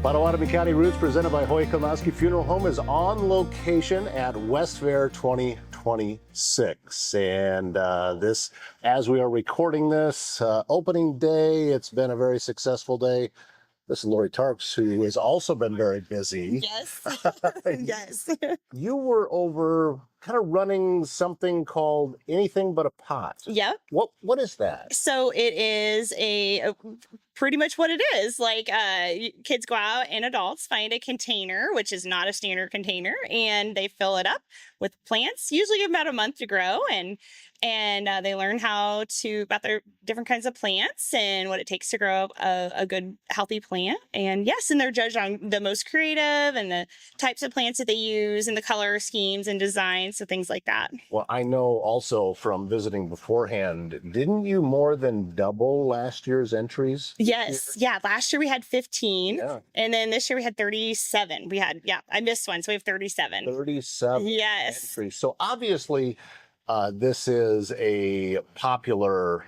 Pottawattamie County Routes, presented by Komowski Funeral Home, is on location at Westfair 2026. And this, as we are recording this, opening day, it's been a very successful day. This is Lori Tiarks, who has also been very busy. Yes. Yes. You were over kind of running something called Anything But a Pot. Yep. What is that? So it is pretty much what it is. Like kids go out and adults find a container, which is not a standard container, and they fill it up with plants. Usually give them about a month to grow, and they learn about their different kinds of plants and what it takes to grow up a good, healthy plant. And yes, and they're judged on the most creative and the types of plants that they use and the color schemes and designs, so things like that. Well, I know also from visiting beforehand, didn't you more than double last year's entries? Yes. Yeah. Last year we had 15. Yeah. And then this year we had 37. I missed one. So we have 37. 37 Yes. entries. So obviously, this is a popular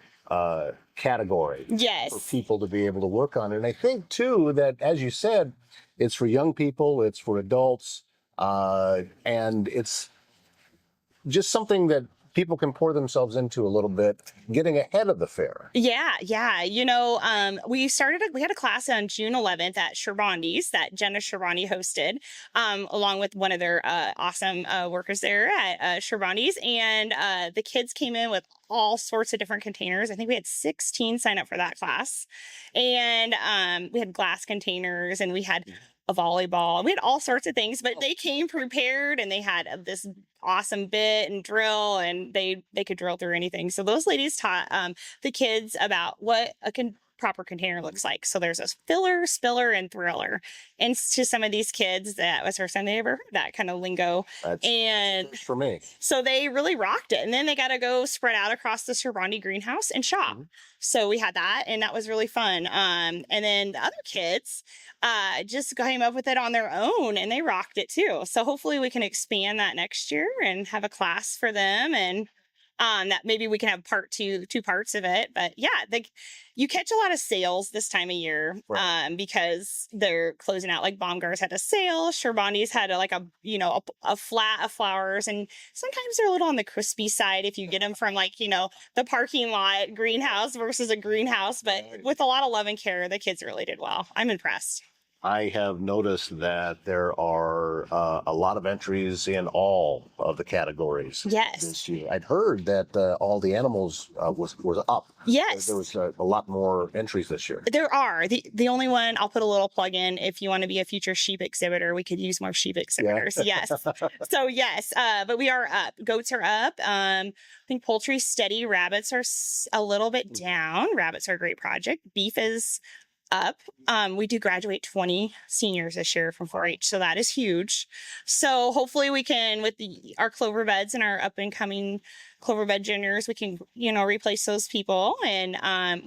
category Yes. for people to be able to work on. And I think, too, that, as you said, it's for young people, it's for adults, and it's just something that people can pour themselves into a little bit, getting ahead of the fair. Yeah. Yeah. We had a class on June 11th at Sherbondi's that Jenna Sherbondy hosted, along with one of their awesome workers there at Sherbondi's. And the kids came in with all sorts of different containers. I think we had 16 sign up for that class. And we had glass containers, and we had a volleyball. We had all sorts of things, but they came prepared, and they had this awesome bit and drill, and they could drill through anything. So those ladies taught the kids about what a proper container looks like. So there's a filler, spiller, and thriller. And to some of these kids, that was the first time they ever heard that kind of lingo. That's for me. So they really rocked it. And then they got to go spread out across the Sherbondy greenhouse and shop. Mm-hmm. So we had that, and that was really fun. And then the other kids just came up with it on their own, and they rocked it too. So hopefully we can expand that next year and have a class for them, and that maybe we can have two parts of it. But yeah, you catch a lot of sales this time of year, right, because they're closing out. Like Baumgart's had a sale, Sherbondi's had a flat of flowers, and sometimes they're a little on the crispy side if you get them from the parking lot greenhouse versus a greenhouse. But with a lot of love and care, the kids really did well. I'm impressed. I have noticed that there are a lot of entries in all of the categories. Yes. This year. I'd heard that all the animals was up. Yes. There was a lot more entries this year. There are. The only one, I'll put a little plug in, if you want to be a future sheep exhibitor, we could use more sheep exhibitors. Yeah. Yes. So yes, but we are up. Goats are up. I think poultry's steady. Rabbits are a little bit down. Rabbits are a great project. Beef is up. We do graduate 20 seniors this year from 4-H, so that is huge. So hopefully we can, with our clover beds and our up and coming clover bed juniors, we can replace those people. And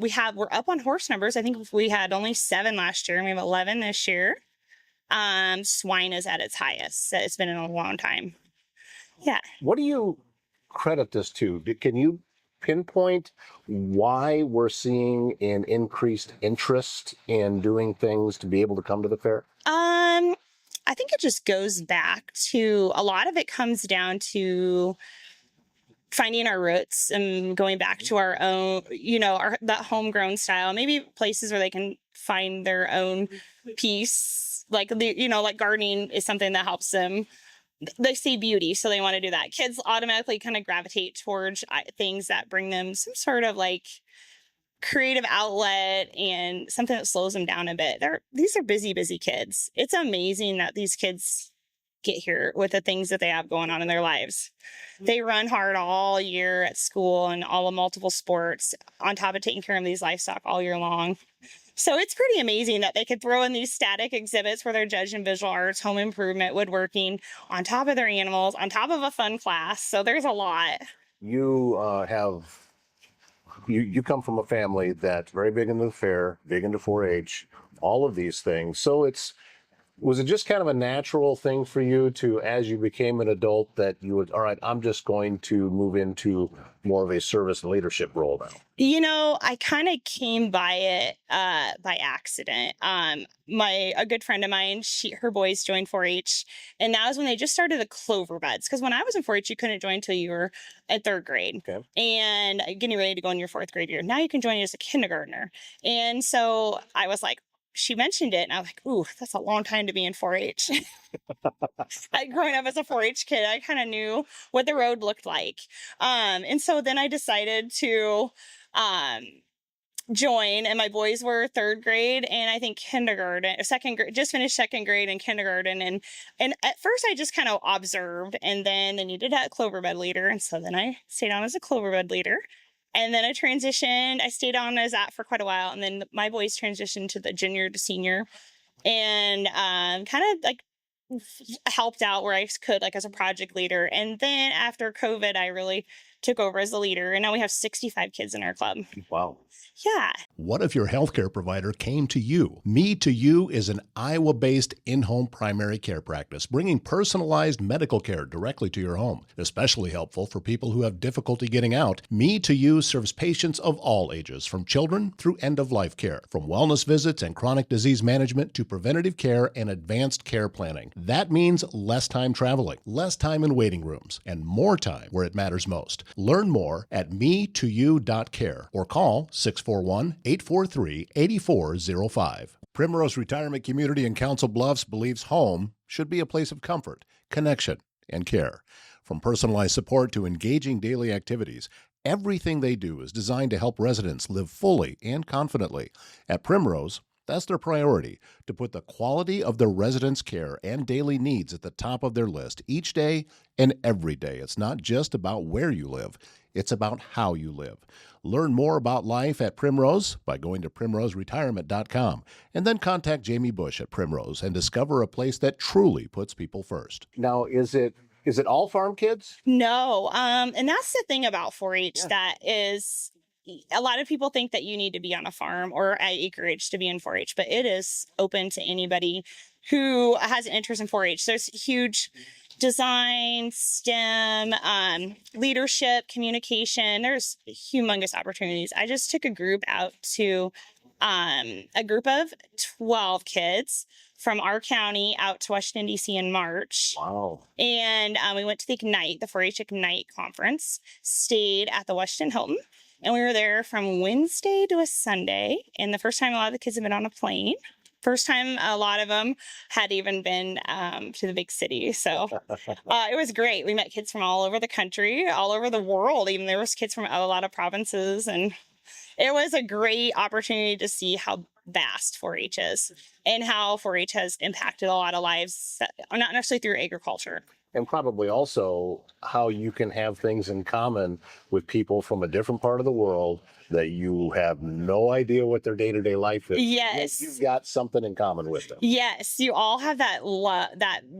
we're up on horse numbers. I think we had only 7 last year, and we have 11 this year. Swine is at its highest. It's been in a long time. Yeah. What do you credit this to? Can you pinpoint why we're seeing an increased interest in doing things to be able to come to the fair? I think it just goes back to, a lot of it comes down to finding our roots and going back to our own, that homegrown style, maybe places where they can find their own piece. Like gardening is something that helps them. They see beauty, so they want to do that. Kids automatically kind of gravitate towards things that bring them some sort of creative outlet and something that slows them down a bit. These are busy kids. It's amazing that these kids get here with the things that they have going on in their lives. They run hard all year at school and all the multiple sports, on top of taking care of these livestock all year long. So it's pretty amazing that they could throw in these static exhibits where they're judged in visual arts, home improvement, woodworking, on top of their animals, on top of a fun class. So there's a lot. You you come from a family that's very big into the fair, big into 4-H, all of these things. So it's Was it just kind of a natural thing for you to, as you became an adult, that you would, all right, I'm just going to move into more of a service leadership role now? I kind of came by it by accident. A good friend of mine, her boys joined 4-H, and that was when they just started the clover beds. Because when I was in 4-H, you couldn't join until you were at third grade, Okay. and getting ready to go in your fourth grade year. Now you can join as a kindergartner, and so I was like. She mentioned it, and I was like, "Ooh, that's a long time to be in 4-H." Growing up as a 4-H kid, I kind of knew what the road looked like, and so then I decided to um, join, and my boys were third grade and I think kindergarten, second grade, just finished second grade and kindergarten, and at first I just kind of observed, and then they needed a clover bed leader, and so then I stayed on as a clover bed leader. And then I transitioned. I stayed on as that for quite a while. And then my boys transitioned to the junior to senior, and kind of like helped out where I could, like as a project leader. And then after COVID, I really took over as the leader. And now we have 65 kids in our club. Wow. Yeah. What if your healthcare provider came to you? Me to You is an Iowa-based in-home primary care practice, bringing personalized medical care directly to your home. Especially helpful for people who have difficulty getting out. Me to You serves patients of all ages, from children through end-of-life care, from wellness visits and chronic disease management to preventative care and advanced care planning. That means less time traveling, less time in waiting rooms, and more time where it matters most. Learn more at metouYou.care or call 641-843-8405. Primrose Retirement Community in Council Bluffs believes home should be a place of comfort, connection, and care. From personalized support to engaging daily activities, everything they do is designed to help residents live fully and confidently. At Primrose, that's their priority, to put the quality of their residents' care and daily needs at the top of their list each day and every day. It's not just about where you live, it's about how you live. Learn more about life at Primrose by going to primroseretirement.com and then contact Jamie Bush at Primrose and discover a place that truly puts people first. Now, is it all farm kids? No. And that's the thing about 4-H Yeah. that is, a lot of people think that you need to be on a farm or at acreage to be in 4-H, but it is open to anybody who has an interest in 4-H. There's huge design, STEM, leadership, communication. There's humongous opportunities. I just took a group out to a group of 12 kids from our county out to Washington, D.C. in March. Wow. And we went to the 4-H Ignite conference, stayed at the Washington Hilton, and we were there from Wednesday to a Sunday. And the first time a lot of the kids have been on a plane. First time a lot of them had even been to the big city. So it was great. We met kids from all over the country, all over the world. Even there was kids from a lot of provinces. And it was a great opportunity to see how vast 4-H is and how 4-H has impacted a lot of lives, not necessarily through agriculture. And probably also how you can have things in common with people from a different part of the world that you have no idea what their day-to-day life is. Yes. You've got something in common with them. Yes, you all have that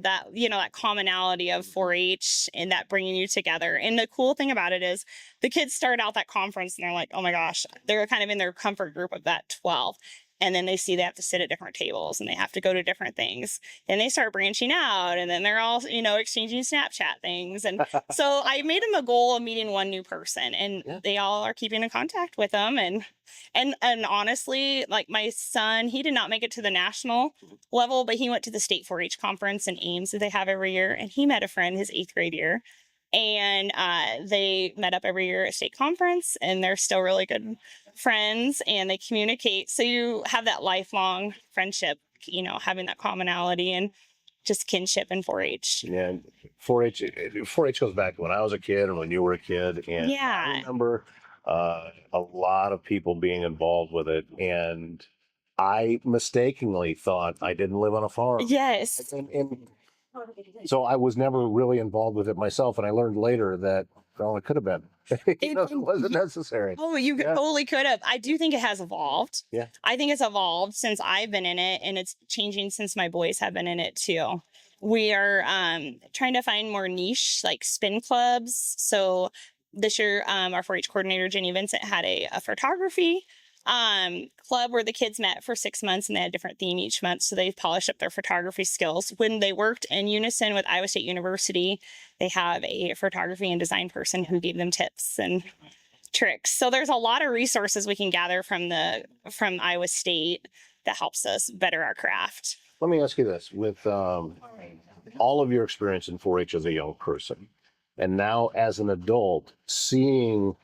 that commonality of 4-H and that bringing you together. And the cool thing about it is the kids start out that conference and they're like, oh my gosh, they're kind of in their comfort group of that 12. And then they see they have to sit at different tables and they have to go to different things. And they start branching out, and then they're all, exchanging Snapchat things. And so I made them a goal of meeting one new person, and they all are keeping in contact with them. And honestly, like my son, he did not make it to the national level, but he went to the state 4-H conference in Ames that they have every year. And he met a friend his 8th grade year. And they met up every year at state conference, and they're still really good friends, and they communicate. So you have that lifelong friendship, having that commonality and just kinship in 4-H. Yeah, 4-H goes back to when I was a kid and when you were a kid. And I remember a lot of people being involved with it. And I mistakenly thought I didn't live on a farm. Yes. And so I was never really involved with it myself. And I learned later that, well, it could have been. It wasn't necessary. Oh, you totally could have. I do think it has evolved. Yeah. I think it's evolved since I've been in it, and it's changing since my boys have been in it too. We are trying to find more niche, like spin clubs. So this year, our 4-H coordinator, Jenny Vincent, had a photography club where the kids met for 6 months and they had a different theme each month. So they polished up their photography skills. When they worked in unison with Iowa State University, they have a photography and design person who gave them tips and tricks. So there's a lot of resources we can gather from Iowa State that helps us better our craft. Let me ask you this: with all of your experience in 4-H as a young person, and now as an adult, seeing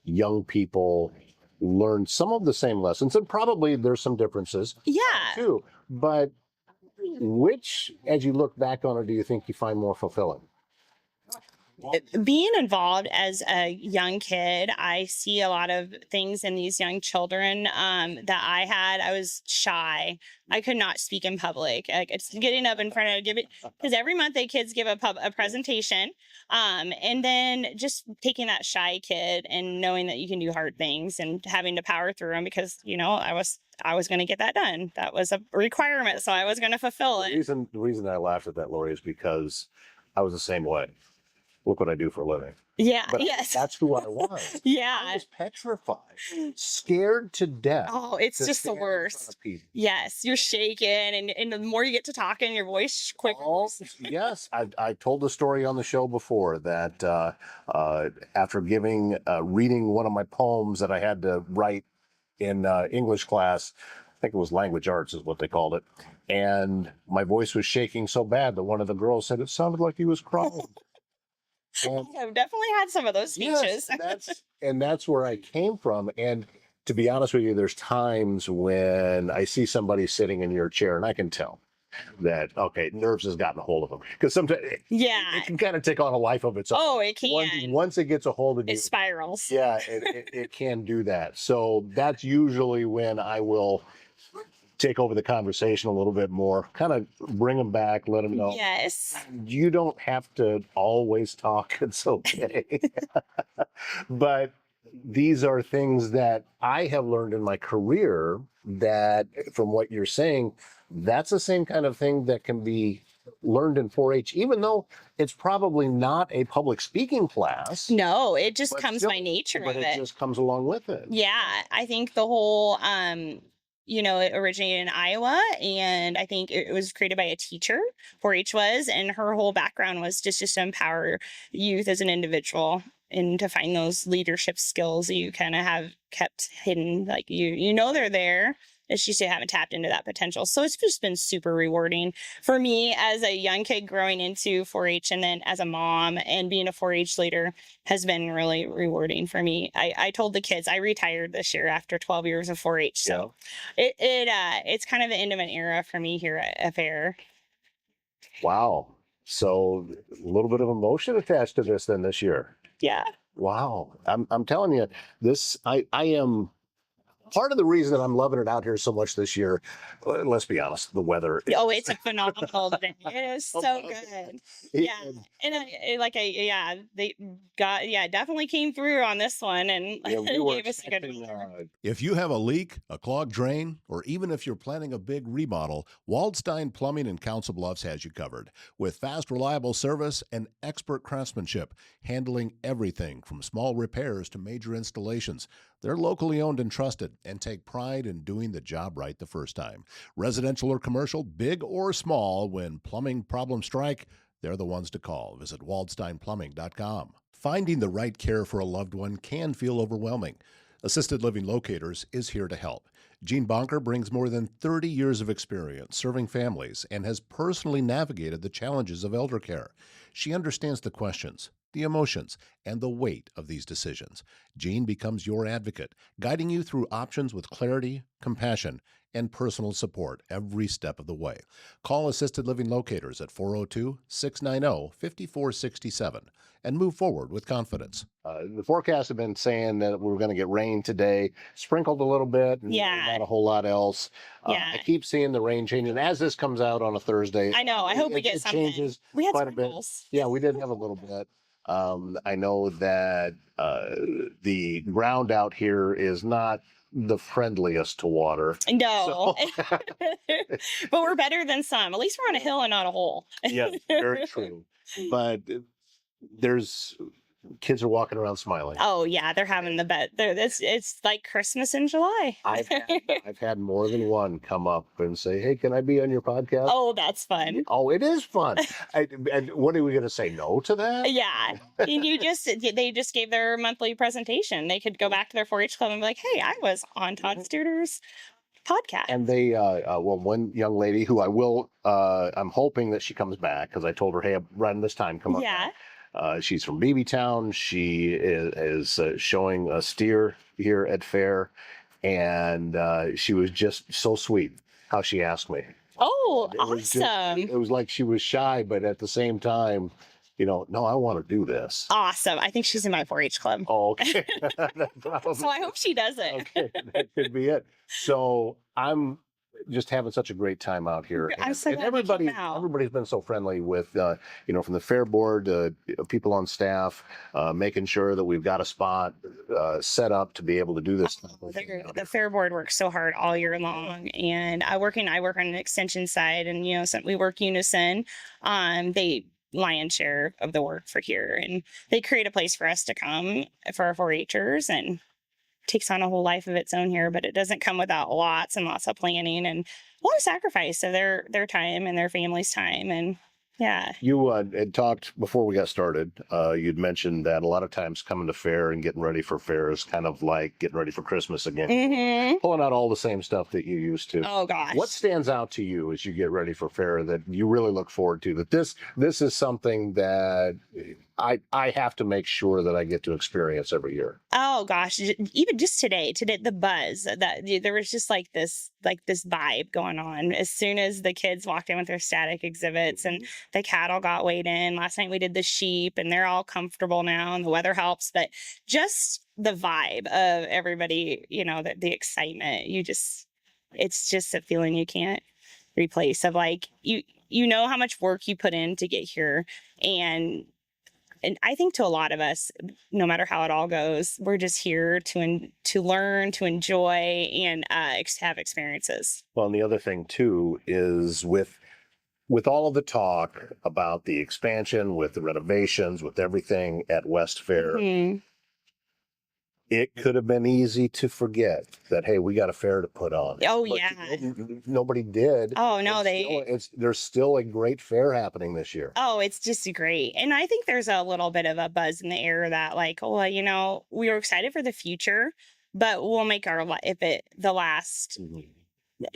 young people learn some of the same lessons, and probably there's some differences, Yeah. too. But which, as you look back on it, do you think you find more fulfilling? Being involved as a young kid, I see a lot of things in these young children that I had. I was shy. I could not speak in public. Like, it's getting up in front of because every month the kids give a presentation, and then just taking that shy kid and knowing that you can do hard things and having to power through them because I was going to get that done. That was a requirement, so I was going to fulfill it. The reason I laughed at that, Lori, is because I was the same way. Look what I do for a living. Yeah. But yes. that's who I was. Yeah. I was petrified, scared to death. Oh, it's just the worst. Yes, you're shaking, and the more you get to talking, your voice quickens. Yes, I told the story on the show before that after reading one of my poems that I had to write in English class, I think it was language arts is what they called it, and my voice was shaking so bad that one of the girls said it sounded like he was crying. I've definitely had some of those speeches. Yes, that's where I came from. And to be honest with you, there's times when I see somebody sitting in your chair and I can tell that, okay, nerves has gotten a hold of them. Because sometimes it can kind of take on a life of its own. Oh, it can. Once it gets a hold of you. It spirals. Yeah, it can do that. So that's usually when I will take over the conversation a little bit more, kind of bring them back, let them know. Yes. You don't have to always talk. It's okay. But these are things that I have learned in my career that, from what you're saying, that's the same kind of thing that can be learned in 4-H, even though it's probably not a public speaking class. No, it just comes by nature of it. But it just comes along with it. Yeah, I think the whole it originated in Iowa, and I think it was created by a teacher, 4-H was, and her whole background was just to empower youth as an individual and to find those leadership skills that you kind of have kept hidden. Like they're there. It's just you haven't tapped into that potential. So it's just been super rewarding for me as a young kid growing into 4-H, and then as a mom and being a 4-H leader has been really rewarding for me. I told the kids I retired this year after 12 years of 4-H. So it's kind of the end of an era for me here at Fair. Wow. So a little bit of emotion attached to this then this year. Yeah. Wow. I'm telling you, I am. Part of the reason that I'm loving it out here so much this year, let's be honest, the weather. It's a phenomenal day. It is so good. Yeah. And they definitely came through on this one and gave us a good one. If you have a leak, a clogged drain, or even if you're planning a big remodel, Waldstein Plumbing in Council Bluffs has you covered. With fast, reliable service and expert craftsmanship, handling everything from small repairs to major installations. They're locally owned and trusted and take pride in doing the job right the first time. Residential or commercial, big or small, when plumbing problems strike, they're the ones to call. Visit waldsteinplumbing.com. Finding the right care for a loved one can feel overwhelming. Assisted Living Locators is here to help. Jean Bonker brings more than 30 years of experience serving families and has personally navigated the challenges of elder care. She understands the questions, the emotions, and the weight of these decisions. Jean becomes your advocate, guiding you through options with clarity, compassion, and personal support every step of the way. Call Assisted Living Locators at 402-690-5467 and move forward with confidence. The forecast have been saying that we're going to get rain today, sprinkled a little bit, and not a whole lot else. I keep seeing the rain changing. As this comes out on a Thursday, I know. I hope we get something. Changes we had quite sprinkles. a bit. Yeah, we did have a little bit. I know that the ground out here is not the friendliest to water. No, but we're better than some. At least we're on a hill and not a hole. Yeah, very true. But there's kids are walking around smiling. Oh yeah, they're having the best. It's like Christmas in July. I've had more than one come up and say, "Hey, can I be on your podcast?" Oh, that's fun. Oh, it is fun. And what are we going to say no to that? Yeah, and they just gave their monthly presentation. They could go back to their 4-H club and be like, "Hey, I was on Todd Studer's podcast." And they, well, one young lady who I'm hoping that she comes back because I told her, "Hey, around this time, come on." Yeah. She's from Beebeetown. She is showing a steer here at fair, and she was just so sweet how she asked me. Oh, It was awesome. it was like she was shy, but at the same time, no, I want to do this. Awesome. I think she's in my 4-H club. Oh, okay. So I hope she does it. Okay, that could be it. So I'm just having such a great time out here. I'm so glad you came out. Everybody's been so friendly with, from the fair board, people on staff, making sure that we've got a spot set up to be able to do this. The fair board works so hard all year long, and I work on an extension side, and we work unison. They lion's share of the work for here, and they create a place for us to come for our 4-Hers, and takes on a whole life of its own here, but it doesn't come without lots and lots of planning and a lot of sacrifice of their time and their family's time. And yeah. You had talked before we got started. You'd mentioned that a lot of times coming to fair and getting ready for fair is kind of like getting ready for Christmas again. Mm-hmm. Pulling out all the same stuff that you used to. Oh gosh. What stands out to you as you get ready for fair that you really look forward to? That this is something that I have to make sure that I get to experience every year. Oh gosh, even just today, the buzz that there was just like this vibe going on as soon as the kids walked in with their static exhibits and the cattle got weighed in. Last night we did the sheep, and they're all comfortable now, and the weather helps. But just the vibe of everybody, the excitement. It's just a feeling you can't replace. Of like you know how much work you put in to get here, and I think to a lot of us, no matter how it all goes, we're just here to learn, to enjoy, and have experiences. Well, and the other thing too is with all of the talk about the expansion, with the renovations, with everything at Westfair, Mm-hmm. It could have been easy to forget that, hey, we got a fair to put on. Oh, But yeah. nobody did. Oh, no, There's still a great fair happening this year. Oh, it's just great. And I think there's a little bit of a buzz in the air that like, well, we were excited for the future, but we'll make the last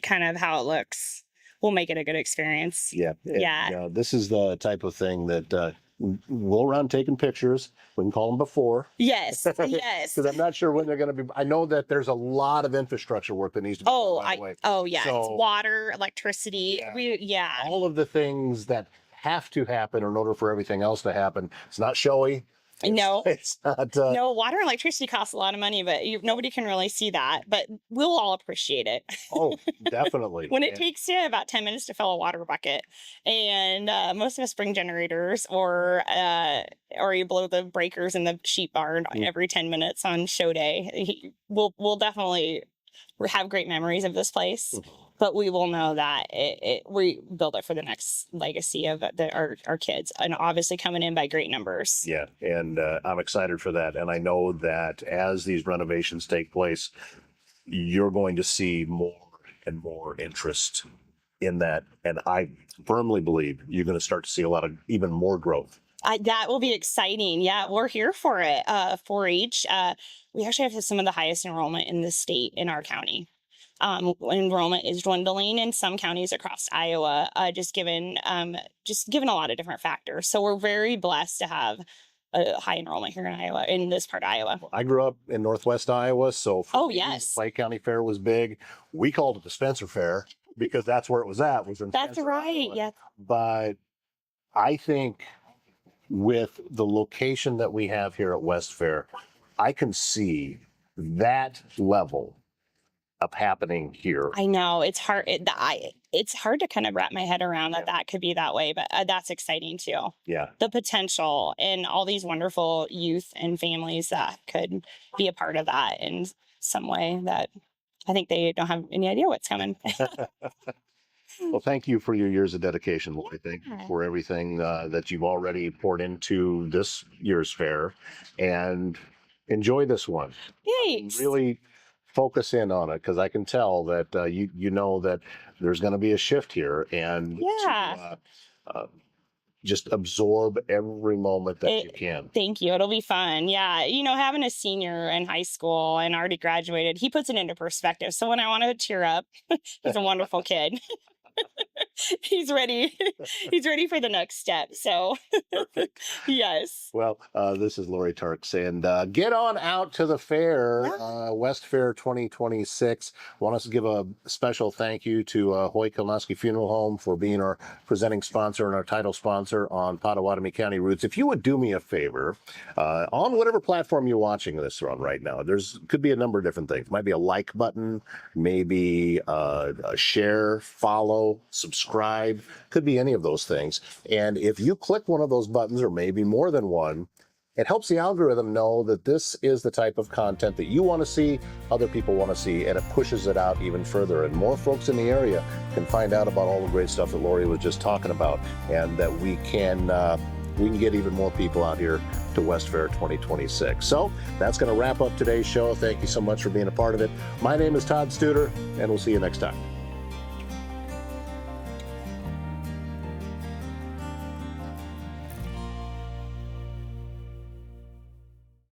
kind of how it looks. We'll make it a good experience. Yeah. Yeah. This is the type of thing that we'll around taking pictures. We can call them before. Yes. Yes. Because I'm not sure when they're going to be. I know that there's a lot of infrastructure work that needs to be done, by the way. Yeah. So, it's water, electricity. Yeah. All of the things that have to happen in order for everything else to happen. It's not showy. No, it's not. No, water and electricity costs a lot of money, but nobody can really see that. But we'll all appreciate it. Oh, definitely. When it takes you about 10 minutes to fill a water bucket, and most of us bring generators, or you blow the breakers in the sheep barn every 10 minutes on show day. We'll definitely have great memories of this place. But we will know that we build it for the next legacy of our kids, and obviously coming in by great numbers. Yeah, and I'm excited for that. And I know that as these renovations take place, you're going to see more and more interest in that. And I firmly believe you're going to start to see even more growth. That will be exciting. Yeah, we're here for it. 4-H, we actually have some of the highest enrollment in the state in our county. Enrollment is dwindling in some counties across Iowa, just given a lot of different factors. So we're very blessed to have a high enrollment here in Iowa, in this part of Iowa. I grew up in Northwest Iowa, so for me, yes, Clay County Fair was big. We called it the Spencer Fair because that's where it was at. Was in That's Spencer, right. Iowa. Yeah. But I think with the location that we have here at Westfair, I can see that level of happening here. I know it's hard. It's hard to kind of wrap my head around that could be that way, but that's exciting too. Yeah. The potential and all these wonderful youth and families that could be a part of that in some way that I think they don't have any idea what's coming. Well, thank you for your years of dedication, Lori. Thank you Yeah. for everything that you've already poured into this year's fair, and enjoy this one. Thanks. Really focus in on it, because I can tell that you know that there's going to be a shift here, and Yeah. just absorb every moment that you can. Thank you. It'll be fun. Yeah. Having a senior in high school and already graduated, he puts it into perspective. So when I want to tear up, he's a wonderful kid. He's ready. He's ready for the next step. So, yes. Well, this is Lori Tiarks, and get on out to the fair, Yeah. West Fair 2026. Want us to give a special thank you to Hoy Kolnoski Funeral Home for being our presenting sponsor and our title sponsor on Pottawattamie County Routes. If you would do me a favor, on whatever platform you're watching this on right now, could be a number of different things. Might be a like button, maybe a share, follow, subscribe. Could be any of those things. And if you click one of those buttons, or maybe more than one, it helps the algorithm know that this is the type of content that you want to see, other people want to see, and it pushes it out even further. And more folks in the area can find out about all the great stuff that Lori was just talking about, and that we can get even more people out here to West Fair 2026. So that's going to wrap up today's show. Thank you so much for being a part of it. My name is Todd Studer, and we'll see you next time.